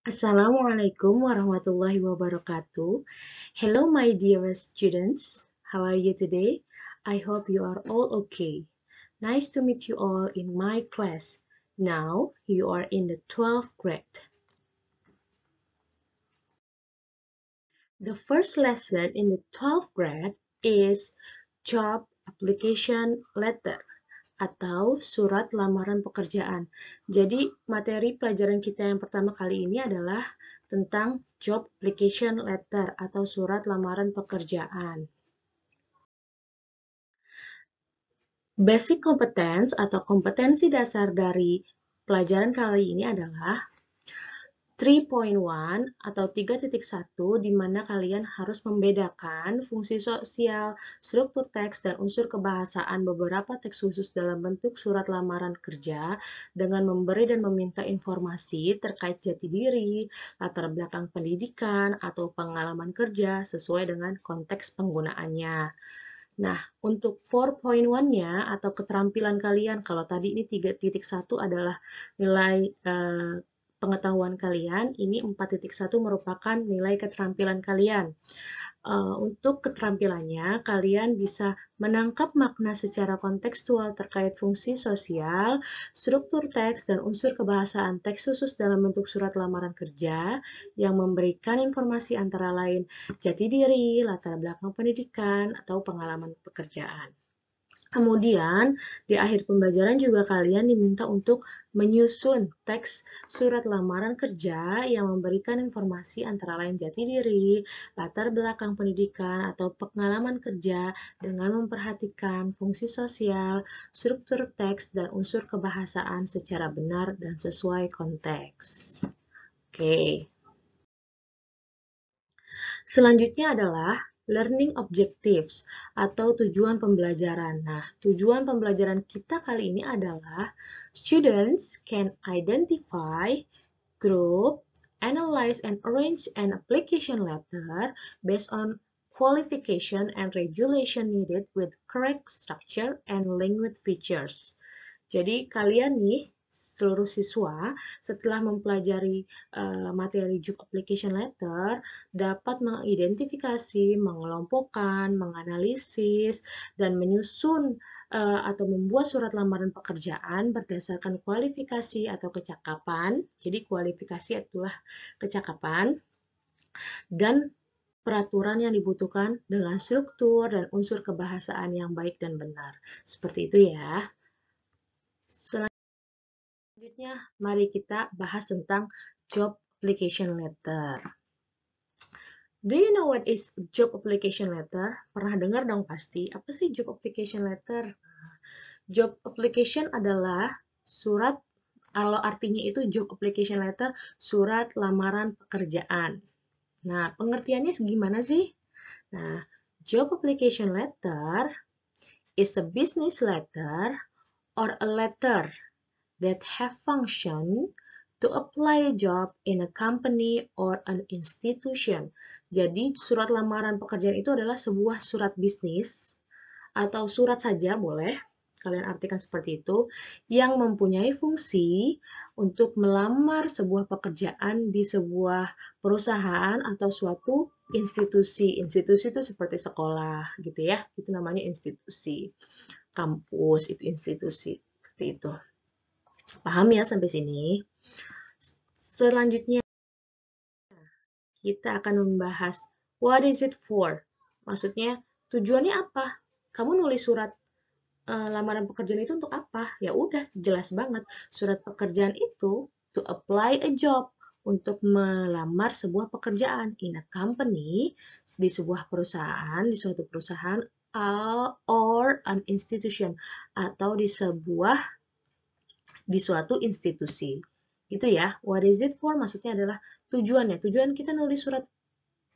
Assalamualaikum warahmatullahi wabarakatuh. Hello, my dearest students. How are you today? I hope you are all okay. Nice to meet you all in my class. Now, you are in the 12th grade. The first lesson in the 12th grade is Job Application Letter atau surat lamaran pekerjaan. Jadi, materi pelajaran kita yang pertama kali ini adalah tentang job application letter atau surat lamaran pekerjaan. Basic competence atau kompetensi dasar dari pelajaran kali ini adalah 3.1 atau 3.1 di mana kalian harus membedakan fungsi sosial, struktur teks, dan unsur kebahasaan beberapa teks khusus dalam bentuk surat lamaran kerja dengan memberi dan meminta informasi terkait jati diri, latar belakang pendidikan, atau pengalaman kerja sesuai dengan konteks penggunaannya. Nah, untuk 4.1-nya atau keterampilan kalian, kalau tadi ini 3.1 adalah nilai pengetahuan kalian, ini 4.1 merupakan nilai keterampilan kalian. Untuk keterampilannya, kalian bisa menangkap makna secara kontekstual terkait fungsi sosial, struktur teks, dan unsur kebahasaan teks khusus dalam bentuk surat lamaran kerja yang memberikan informasi antara lain jati diri, latar belakang pendidikan, atau pengalaman pekerjaan. Kemudian, di akhir pembelajaran juga kalian diminta untuk menyusun teks surat lamaran kerja yang memberikan informasi antara lain jati diri, latar belakang pendidikan, atau pengalaman kerja dengan memperhatikan fungsi sosial, struktur teks, dan unsur kebahasaan secara benar dan sesuai konteks. Oke. Selanjutnya adalah learning objectives atau tujuan pembelajaran. Nah, tujuan pembelajaran kita kali ini adalah students can identify, group, analyze, and arrange an application letter based on qualification and regulation needed with correct structure and link with features. Jadi kalian nih seluruh siswa setelah mempelajari materi job application letter dapat mengidentifikasi, mengelompokkan, menganalisis, dan menyusun atau membuat surat lamaran pekerjaan berdasarkan kualifikasi atau kecakapan. Jadi kualifikasi adalah kecakapan dan peraturan yang dibutuhkan dengan struktur dan unsur kebahasaan yang baik dan benar. Seperti itu ya. Selanjutnya, mari kita bahas tentang job application letter. Do you know what is job application letter? Pernah dengar dong pasti. Apa sih job application letter? Job application adalah surat, kalau artinya itu job application letter, surat lamaran pekerjaan. Nah, pengertiannya gimana sih? Nah, job application letter is a business letter or a letter that have function to apply a job in a company or an institution. Jadi, surat lamaran pekerjaan itu adalah sebuah surat bisnis atau surat saja boleh, kalian artikan seperti itu, yang mempunyai fungsi untuk melamar sebuah pekerjaan di sebuah perusahaan atau suatu institusi. Institusi itu seperti sekolah gitu ya, itu namanya institusi. Kampus itu institusi, seperti itu. Paham ya sampai sini? Selanjutnya, kita akan membahas what is it for? Maksudnya, tujuannya apa? Kamu nulis surat lamaran pekerjaan itu untuk apa? Ya udah, jelas banget. Surat pekerjaan itu to apply a job, untuk melamar sebuah pekerjaan in a company, di sebuah perusahaan, di suatu perusahaan, or an institution, atau di suatu institusi. Gitu ya. What is it for? Maksudnya adalah tujuannya. Tujuan kita nulis surat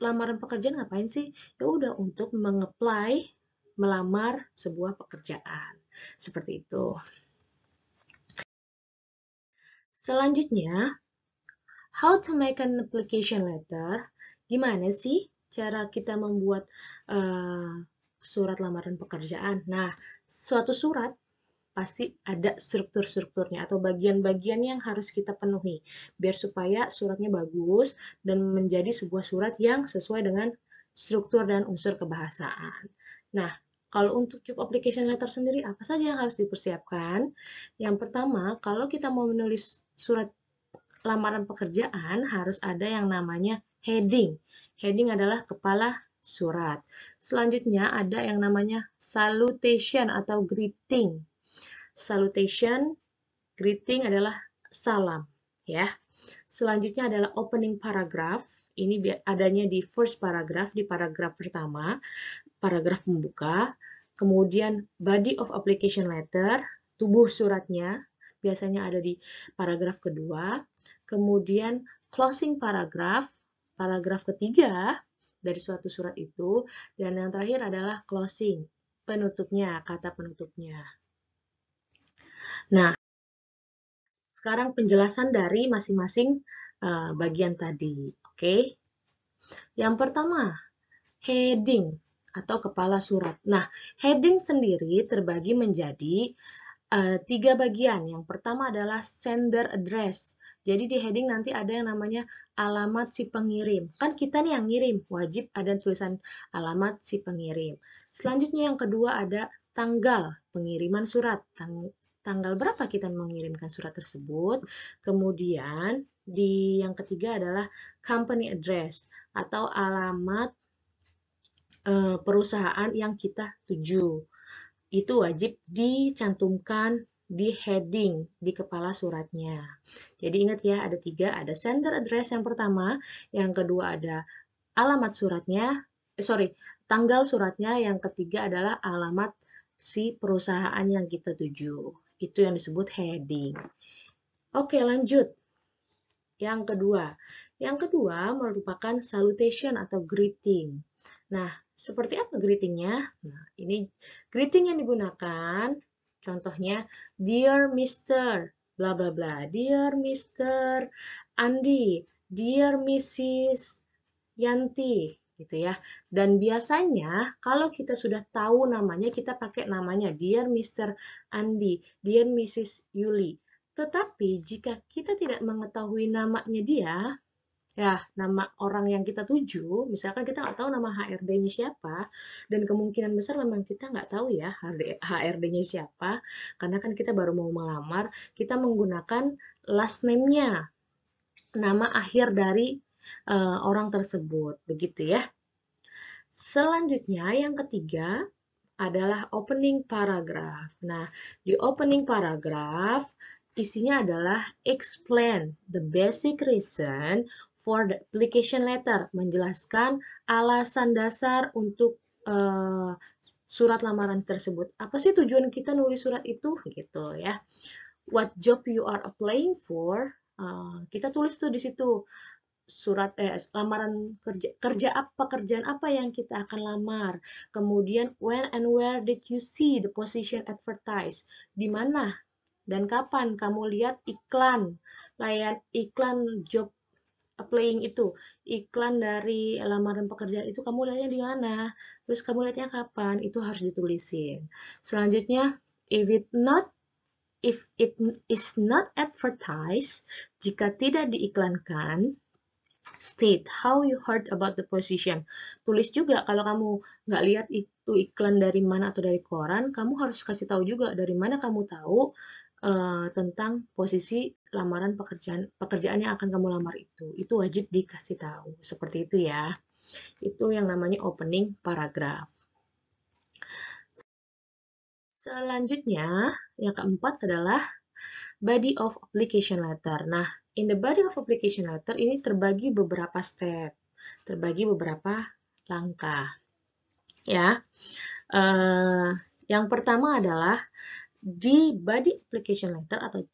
lamaran pekerjaan ngapain sih? Ya udah untuk mengapply, melamar sebuah pekerjaan. Seperti itu. Selanjutnya, how to make an application letter. Gimana sih cara kita membuat surat lamaran pekerjaan? Nah, suatu surat pasti ada struktur-strukturnya atau bagian-bagian yang harus kita penuhi biar supaya suratnya bagus dan menjadi sebuah surat yang sesuai dengan struktur dan unsur kebahasaan. Nah, kalau untuk job application letter sendiri, apa saja yang harus dipersiapkan? Yang pertama, kalau kita mau menulis surat lamaran pekerjaan, harus ada yang namanya heading. Heading adalah kepala surat. Selanjutnya ada yang namanya salutation atau greeting. Salutation, greeting adalah salam, ya. Selanjutnya adalah opening paragraph. Ini adanya di first paragraph, di paragraf pertama, paragraf pembuka. Kemudian body of application letter, tubuh suratnya, biasanya ada di paragraf kedua. Kemudian closing paragraph, paragraf ketiga dari suatu surat itu. Dan yang terakhir adalah closing, penutupnya, kata penutupnya. Nah, sekarang penjelasan dari masing-masing bagian tadi. Oke. Yang pertama, heading atau kepala surat. Nah, heading sendiri terbagi menjadi 3 bagian. Yang pertama adalah sender address. Jadi di heading nanti ada yang namanya alamat si pengirim. Kan kita nih yang ngirim, wajib ada tulisan alamat si pengirim. Selanjutnya yang kedua ada tanggal pengiriman surat. Tanggal berapa kita mengirimkan surat tersebut. Kemudian di yang ketiga adalah company address atau alamat perusahaan yang kita tuju. Itu wajib dicantumkan di heading, di kepala suratnya. Jadi ingat ya, ada 3, ada sender address yang pertama, yang kedua ada alamat suratnya, tanggal suratnya, yang ketiga adalah alamat si perusahaan yang kita tuju. Itu yang disebut heading. Oke, lanjut. Yang kedua. Yang kedua merupakan salutation atau greeting. Nah, seperti apa greetingnya? Nah, ini greeting yang digunakan, contohnya, Dear Mr. bla bla bla, Dear Mr. Andi, Dear Mrs. Yanti, gitu ya. Dan biasanya kalau kita sudah tahu namanya, kita pakai namanya Dear Mr. Andi, Dear Mrs. Yuli. Tetapi jika kita tidak mengetahui namanya dia, ya nama orang yang kita tuju, misalkan kita nggak tahu nama HRD-nya siapa, dan kemungkinan besar memang kita nggak tahu ya HRD-nya siapa, karena kan kita baru mau melamar, kita menggunakan last name-nya, nama akhir dari orang tersebut, begitu ya. Selanjutnya yang ketiga adalah opening paragraph. Nah, di opening paragraph isinya adalah explain the basic reason for the application letter, menjelaskan alasan dasar untuk surat lamaran tersebut. Apa sih tujuan kita nulis surat itu? Gitu ya. What job you are applying for? Kita tulis tuh di situ surat lamaran kerja apa, pekerjaan apa yang kita akan lamar. Kemudian when and where did you see the position advertised? Di mana dan kapan kamu lihat iklan job applying itu, iklan dari lamaran pekerjaan itu kamu lihatnya di mana? Terus kamu lihatnya kapan? Itu harus ditulisin. Selanjutnya, if it is not advertised, jika tidak diiklankan, state how you heard about the position. Tulis juga kalau kamu nggak lihat itu iklan dari mana atau dari koran, kamu harus kasih tahu juga dari mana kamu tahu tentang posisi lamaran pekerjaan yang akan kamu lamar itu. Itu wajib dikasih tahu. Seperti itu ya. Itu yang namanya opening paragraph. Selanjutnya, yang keempat adalah body of application letter. Nah, in the body of application letter ini terbagi beberapa step, terbagi beberapa langkah. Ya, yang pertama adalah di body application letter atau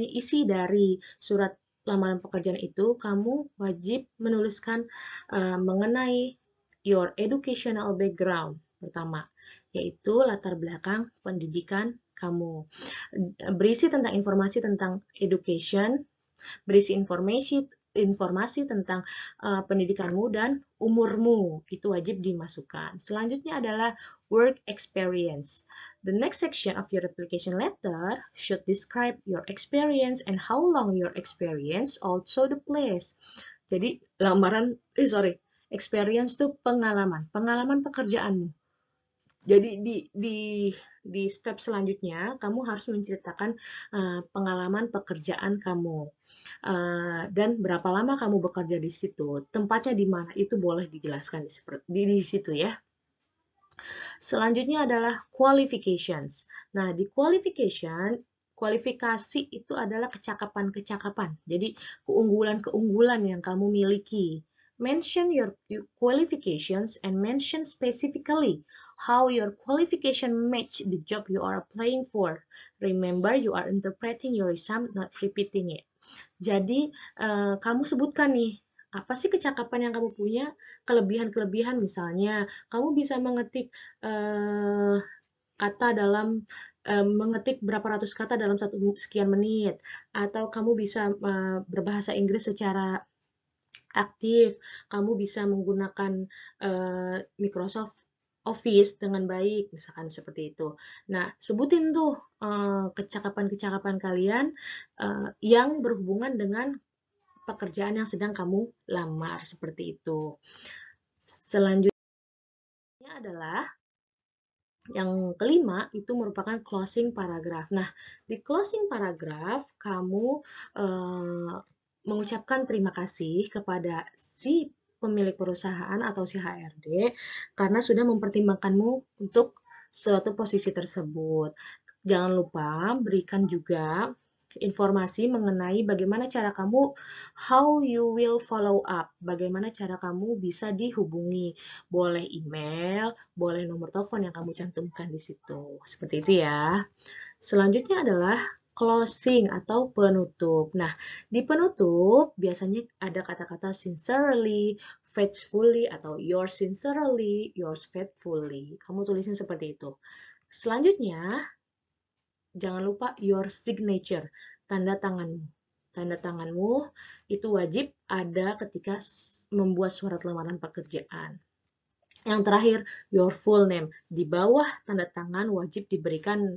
isi dari surat lamaran pekerjaan itu, kamu wajib menuliskan mengenai your educational background pertama, yaitu latar belakang pendidikan kamu. Berisi tentang informasi tentang education, berisi informasi tentang pendidikanmu dan umurmu, itu wajib dimasukkan. Selanjutnya adalah work experience. The next section of your application letter should describe your experience and how long your experience, also the place. Jadi experience itu pengalaman pekerjaanmu. Jadi di step selanjutnya kamu harus menceritakan pengalaman pekerjaan kamu dan berapa lama kamu bekerja di situ, tempatnya di mana itu boleh dijelaskan di situ ya. Selanjutnya adalah qualifications. Nah, di kualifikasi itu adalah kecakapan-kecakapan. Jadi keunggulan-keunggulan yang kamu miliki. Mention your qualifications and mention specifically how your qualification match the job you are applying for. Remember, you are interpreting your exam, not repeating it. Jadi, kamu sebutkan nih, apa sih kecakapan yang kamu punya, kelebihan-kelebihan misalnya, kamu bisa mengetik mengetik berapa ratus kata dalam sekian menit, atau kamu bisa berbahasa Inggris secara aktif, kamu bisa menggunakan Microsoft Office dengan baik, misalkan seperti itu. Nah, sebutin tuh kecakapan-kecakapan kalian yang berhubungan dengan pekerjaan yang sedang kamu lamar, seperti itu. Selanjutnya adalah yang kelima, itu merupakan closing paragraph. Nah, di closing paragraph, kamu mengucapkan terima kasih kepada si pemilik perusahaan atau si HRD karena sudah mempertimbangkanmu untuk suatu posisi tersebut. Jangan lupa berikan juga informasi mengenai bagaimana cara kamu, how you will follow up, bagaimana cara kamu bisa dihubungi. Boleh email, boleh nomor telepon yang kamu cantumkan di situ. Seperti itu ya. Selanjutnya adalah closing atau penutup. Nah, di penutup biasanya ada kata-kata sincerely, faithfully, atau yours sincerely, yours faithfully. Kamu tulisnya seperti itu. Selanjutnya, jangan lupa your signature, tanda tanganmu. Tanda tanganmu itu wajib ada ketika membuat surat lamaran pekerjaan. Yang terakhir, your full name. Di bawah tanda tangan wajib diberikan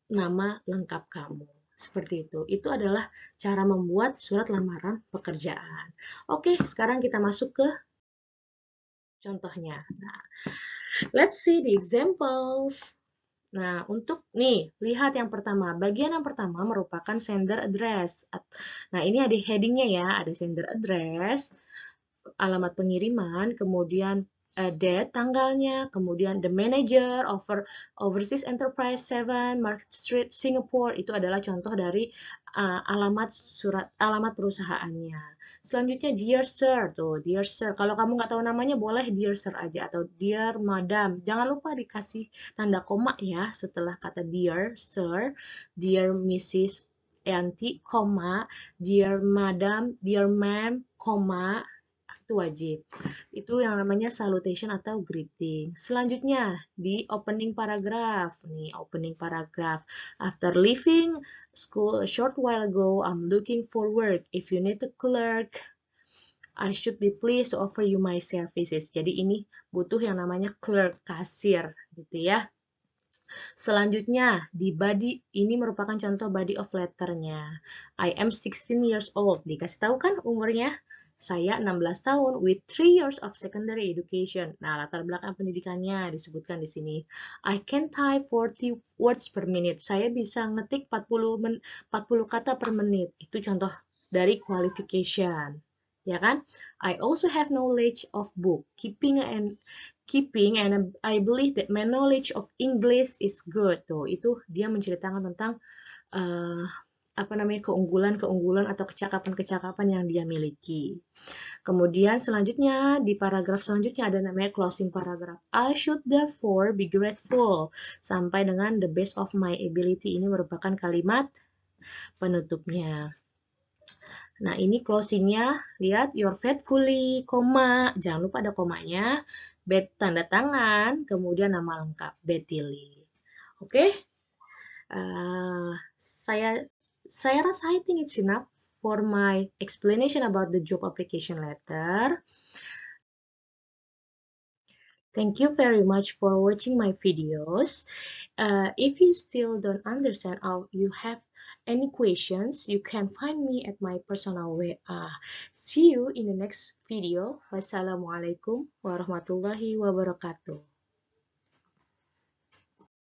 nama lengkap kamu. Seperti itu. Itu adalah cara membuat surat lamaran pekerjaan. Oke, sekarang kita masuk ke contohnya. Nah, let's see the examples. Nah, untuk lihat yang pertama. Bagian yang pertama merupakan sender address. Nah, ini ada headingnya ya, ada sender address, alamat pengiriman, kemudian date, tanggalnya, kemudian the manager, overseas enterprise 7, Market Street, Singapore, itu adalah contoh dari alamat perusahaannya. Selanjutnya dear sir, tuh dear sir. Kalau kamu nggak tahu namanya boleh dear sir aja atau dear madam. Jangan lupa dikasih tanda koma ya setelah kata dear sir, dear Mrs. Yanti, koma, dear madam, dear ma'am, koma, itu wajib. Itu yang namanya salutation atau greeting. Selanjutnya di opening paragraph. Nih, opening paragraph. After leaving school a short while ago, I'm looking for work. If you need a clerk, I should be pleased to offer you my services. Jadi ini butuh yang namanya clerk, kasir, gitu ya. Selanjutnya, di body, ini merupakan contoh body of letternya. I am 16 years old. Dikasih tahu kan umurnya? Saya 16 tahun with 3 years of secondary education. Nah, latar belakang pendidikannya disebutkan di sini. I can type 40 words per minute. Saya bisa ngetik 40 kata per menit. Itu contoh dari qualification. Ya kan? I also have knowledge of bookkeeping and I believe that my knowledge of English is good. Tuh, itu dia menceritakan tentang keunggulan-keunggulan atau kecakapan-kecakapan yang dia miliki. Kemudian selanjutnya di paragraf selanjutnya ada namanya closing paragraph. I should therefore be grateful sampai dengan the best of my ability. Ini merupakan kalimat penutupnya. Nah, ini closingnya, lihat your faithfully, koma, jangan lupa ada komanya, tanda tangan, kemudian nama lengkap, Betty Lee. Oke? Saya rasa I think it's enough for my explanation about the job application letter. Thank you very much for watching my videos. If you still don't understand or you have any questions, you can find me at my personal way. See you in the next video. Wassalamualaikum warahmatullahi wabarakatuh.